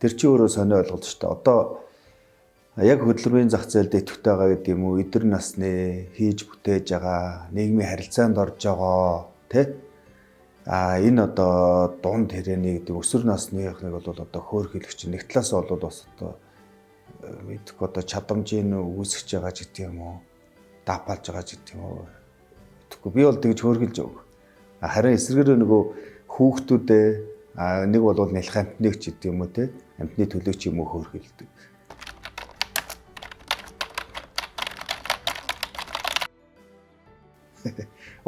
Тэр чинь өөрөө сонио ойлголт шүү дээ. Одоо яг хөдөлмөрийн зах зээлд идэвхтэй байгаа гэдэг юм уу? Эдгээр насны хийж бүтээж байгаа, нийгмийн харилцаанд орж байгаа, тэ? Энэ одоо дунд хэрээний гэдэг өсвөр насных нэг бол одоо хөөрхийлөгч нэг талаас бол бас одоо мэдэх одоо чадамжийн үүсгэж байгаа ч гэдэг юм уу? Даапалж байгаа ч гэдэг юм уу? Тэгэхгүй би бол тэгж хөөрхилж өг. Харин эсрэгээр нөгөө хүүхдүүдээ нэг бол нэлх амтныг ч гэдэг юм уу те амтны төлөөч юм уу хөөрхилдэг.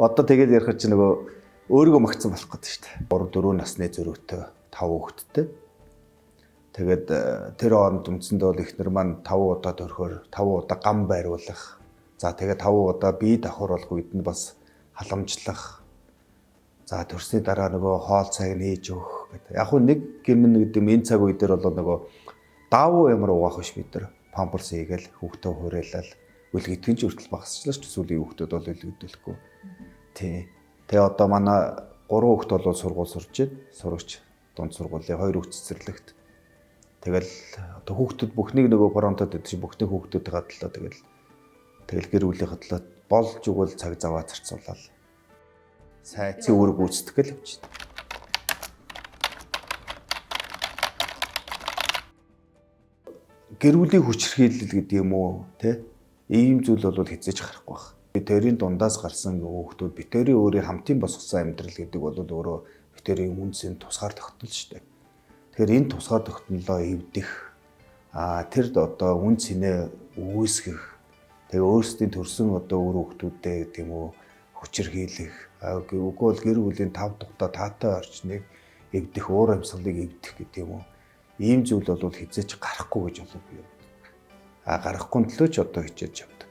Одоо тэгээд ярих чинь нөгөө өөрийгөө магтсан болох гэдэг шүү дээ. 3-4 насны зөрүүтэй 5 хүүхэдтэй. Тэгээд тэр хооронд үндсэндээ бол эхнэр маань 5 удаа төрөхөөр 5 удаа гам байруулах. За тэгээд 5 удаа бие давхар болох үед нь бас халамжлах. За төрсний дараа нөгөө хоол цайг нь хийж өгөх гэдэг. Яг хөө нэг гэмн гэдэг юм энэ цаг үе дээр бол нөгөө даавуу ямар угаах биш бид нар памперс хийгээл хүүхдээ хуурайлал үлгэтгэн ч хүртэл багасчлаа ч сүүлийн хүүхдүүд бол үлгэдүүлэхгүй. Тий. Тэгээ одоо манай 3 хүүхд бол сургууль сурж байна. Сурагч дунд сургуулийн 2 хүүхд цэцэрлэгт. Тэгэл одоо хүүхдүүд бүхнийг нөгөө фронтод идэж бүхнийг хүүхдүүдийн хадлаа тэгэл гэр бүлийн хадлаа болж өгвөл цаг заваа зарцуулаад сайцын үүрэг гүйцэтгэх л явж байна. Гэр бүлийн хүчирхийлэл гэдэг юм уу те ийм зүйл бол хэзээж гарахгүй байна. Битэрийн дундаас гарсан хүүхдүүд битэрийн өөрийн хамтын босгосон амьдрал гэдэг бол өөрөө битэрийн үнцэн тусгаар тогтнол шүү дээ. Тэгэхээр энэ тусгаар тогтнолоо эвдэх тэр одоо үн цэнэ үүсгэх тэгээ өөрсдийн төрсэн одоо өөр хүүхдүүдээ тийм үү хүчирхийлэх үгүй бол гэр бүлийн тав тухтай таатай орчныг эвдэх уур амьсгалыг эвдэх гэдэг юм уу ийм зүйл бол хизээч гарахгүй гэж болов би. Гарахгүй төлөө ч одоо хичээж явдаг.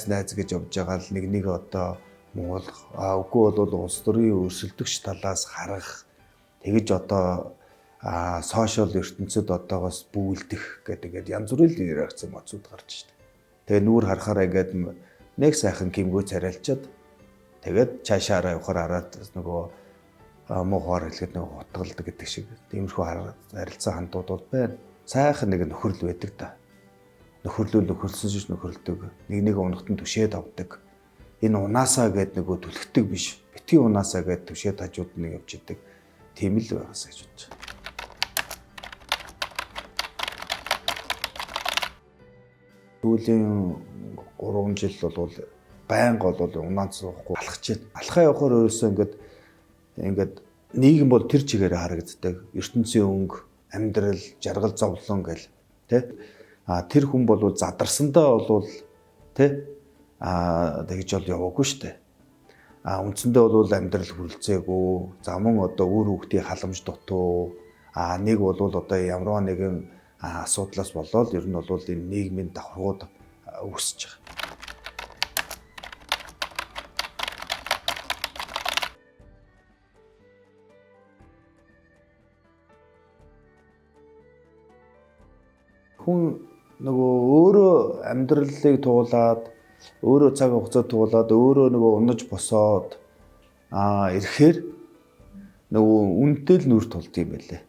Найз гэж явж байгаа л нэг одоо Монгол үгүй бол улс төрийн өрсөлдөгч талаас харах тэгэж одоо сошиал ертөнцид одоогоос бүүлдэх гэдэг янз бүрийн реакц мацууд гарч штэ. Тэгээ нүүр харахаараа ингээд нэг сайхан кимгөө царайлчаад тэгээд цаашаараа явахаар хараад нөгөө муухаар хэлгээд нөгөө хутгалдаг гэдэг шиг тиймэрхүү харилцаа хандууд бол байна. Сайхан нэг нөхөрл байдаг да. Нөхөрлсөн шиг нөхөрлөдөг. Нэг унахтан түшээд авдаг. Энэ унаасаа гээд нөгөө түлхдэг биш. Битгий унаасаа гээд түшээд хажууд нэг явж идэг. Тийм л байгаас гэж бодож байна. Сүүлийн 3 жил бол байнга бол унаад суухгүй алхаж байна. Алхаа явахаар өөрөөсөө ингээд нийгэм бол тэр чигээрээ харагддаг. ертөнцийн өнгө, амьдрал, жаргал зовлон гэл тэ тэр хүн бол задарсандаа бол тэ тэгж бол яваагүй штэ. Үндсэндээ бол амьдрал хүрэлцээгүй. За мөн одоо өөр хүүхдийн халамж дутуу. Нэг бол одоо ямар нэгэн асуудлаас болоод ер нь бол энэ нийгмийн давхаргууд үүсэж байгаа. Хүн нөгөө өөрөө амьдралыг туулаад өөрөө цаг хугацаа туулаад өөрөө нөгөө унаж босоод ирэхээр нөгөө үнэтэй л нүр тулд юм байлээ.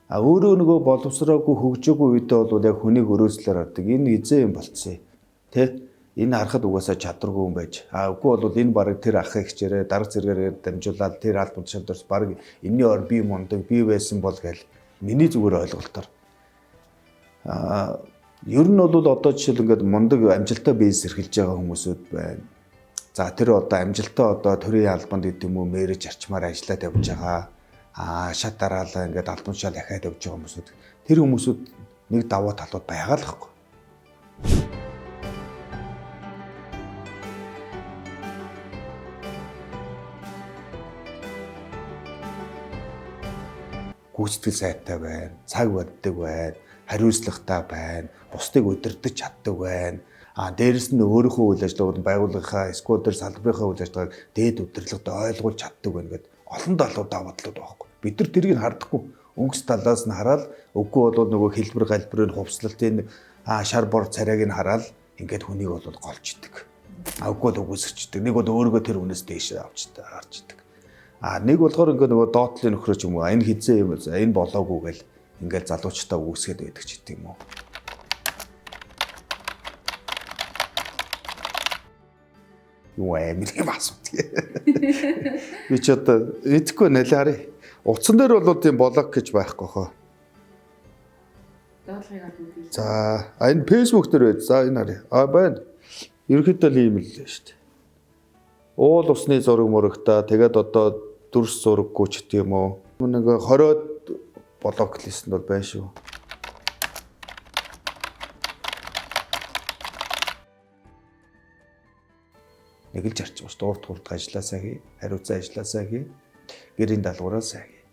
Өөрөө нөгөө боловсроогүй хөгжөөгүй үедээ бол яг хүнийг өрөөслөөр хардаг. Энэ эзэн юм болцсон. Тэ? Энэ харахад угаасаа чадваргүй юм байж. Үгүй бол энэ баг тэр ах ихчээрээ дарга зэрэгээр дамжуулаад тэр албан тушаалдаас баг энэний ор би мундаг би байсан бол гэл миний зүгээр ойлголтоор ер нь бол одоо жишээл ингээд мундаг амжилттай бизнес эрхэлж байгаа хүмүүсүүд байна. За тэр одоо амжилттай одоо төрийн албанд гэдэг юм уу мэрэж арчмаар ажиллаад явж байгаа. Шат дараалал ингээд албан тушаал ахаад явж байгаа хүмүүсүүд тэр хүмүүсүүд нэг давуу талууд байгаа л хэвгүй. Гүйцэтгэл сайтай байна, цаг барьдаг байна, хариуцлагатай байна, бусдыг удирдах чаддаг байна. Дээрэс нь өөрийнхөө үйл ажиллагааг байгууллагынхаа эсвэл тэр салбарынхаа үйл ажиллагааг дээд удирдлагад ойлгуулж чаддаг байна гэдэг олон талууд давуу талууд байхгүй. Бид нар тэрийг хардахгүй. өнгөс талаас нь хараад үгүй бол нөгөө хэлбэр галбирын хувцлалтын шар бор царайг нь хараад ингээд хүнийг бол голж идэг. Үгүй бол үгүйсгчдэг. Нэг бол өөрийгөө тэр хүнээс дээшээ авч идэг. Нэг болохоор ингээд нөгөө доотлын нөхрөө ч юм уу энэ хизээ юм энэ болоогүй гэл ингээд залуучтаа үгүйсгээд байдаг ч гэдэг юм уу. Юу амир юм асуудаг. Би ч одоо эдгүй налиараа. Утсан дээр бол тийм блог гэж байхгүй хоо. Доотлогыг авах юм. За, энэ Facebook дээр байд. За энэ харъя. Байна. Ерөнхийдөө ийм л шүү дээ. Уул усны зураг мөрөгтэй. Тэгээд одоо дүрс зураггүй ч гэдэг юм уу. Нэг 20-од блог лист бол байна шүү. Нэг л жарч байгаа шүү. Урд хурд ажилласаа хий, хариуцсан ажилласаа хий, гэрийн даалгавраа сайн хий.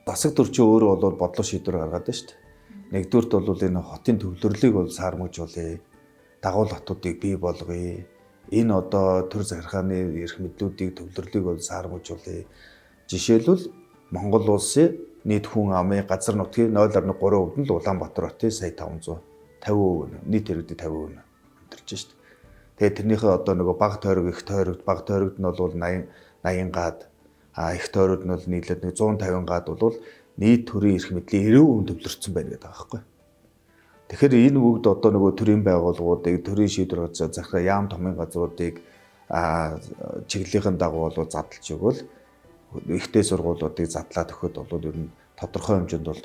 Засаг төрчөө өөрөө бол бодлого шийдвэр гаргаад байна шүү дээ. Нэгдүгüрт бол энэ хотын төвлөрлийг бол саармжуулъя. Дагуул хотуудыг бий болгоё. Энэ одоо төр захиргааны эрх мэдлүүдийг төвлөрлийг бол саармжуулъя. Жишээлбэл Монгол улсын нийт хүн амын газар нутгийн 0.3% нь Улаанбаатар хотын сая 550%, нийт иргэдийн 50% амьдарч шүү дээ. Тэгээд тэрнийхээ одоо нөгөө баг тойрог, их тойрогт, баг тойрогт нь бол 80 гад, их тойрогт нь бол нийлээд 150 гад бол нийт төрийн эрх мэдлийн 90% төвлөрсөн байна гэдэг байгаа байхгүй. Тэгэхээр энэ бүгд одоо нөгөө төрийн байгууллагуудыг, төрийн шийдвэр гаргаж захираа яам томын газруудыг чиглэлийн дагуу бол задлж өгвөл ихтэй сургуулиудыг задлаад өгөхөд бол ер нь тодорхой хэмжээнд бол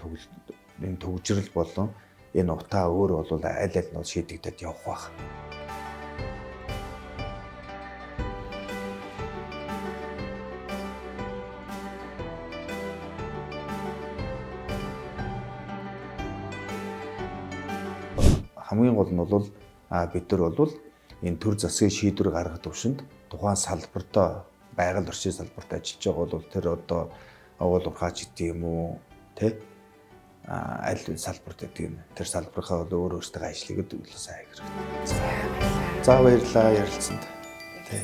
энэ төвжирэл болон энэ утаа өөр бол аль аль нь шийдэгдээд явах байх. Хамгийн гол нь бол бид нар бол энэ төр засгийн шийдвэр гаргах төвшөнд тухайн салбартаа байгаль орчны салбарт ажиллаж байгаа бол тэр одоо овол урхаач гэдэг юм уу тий аль салбарт гэдэг юм тэр салбарынхаа бол өөрөөсөө ажлыг төлөө сайн хэрэгтэй. За баярлалаа ярилцсанд. Тий.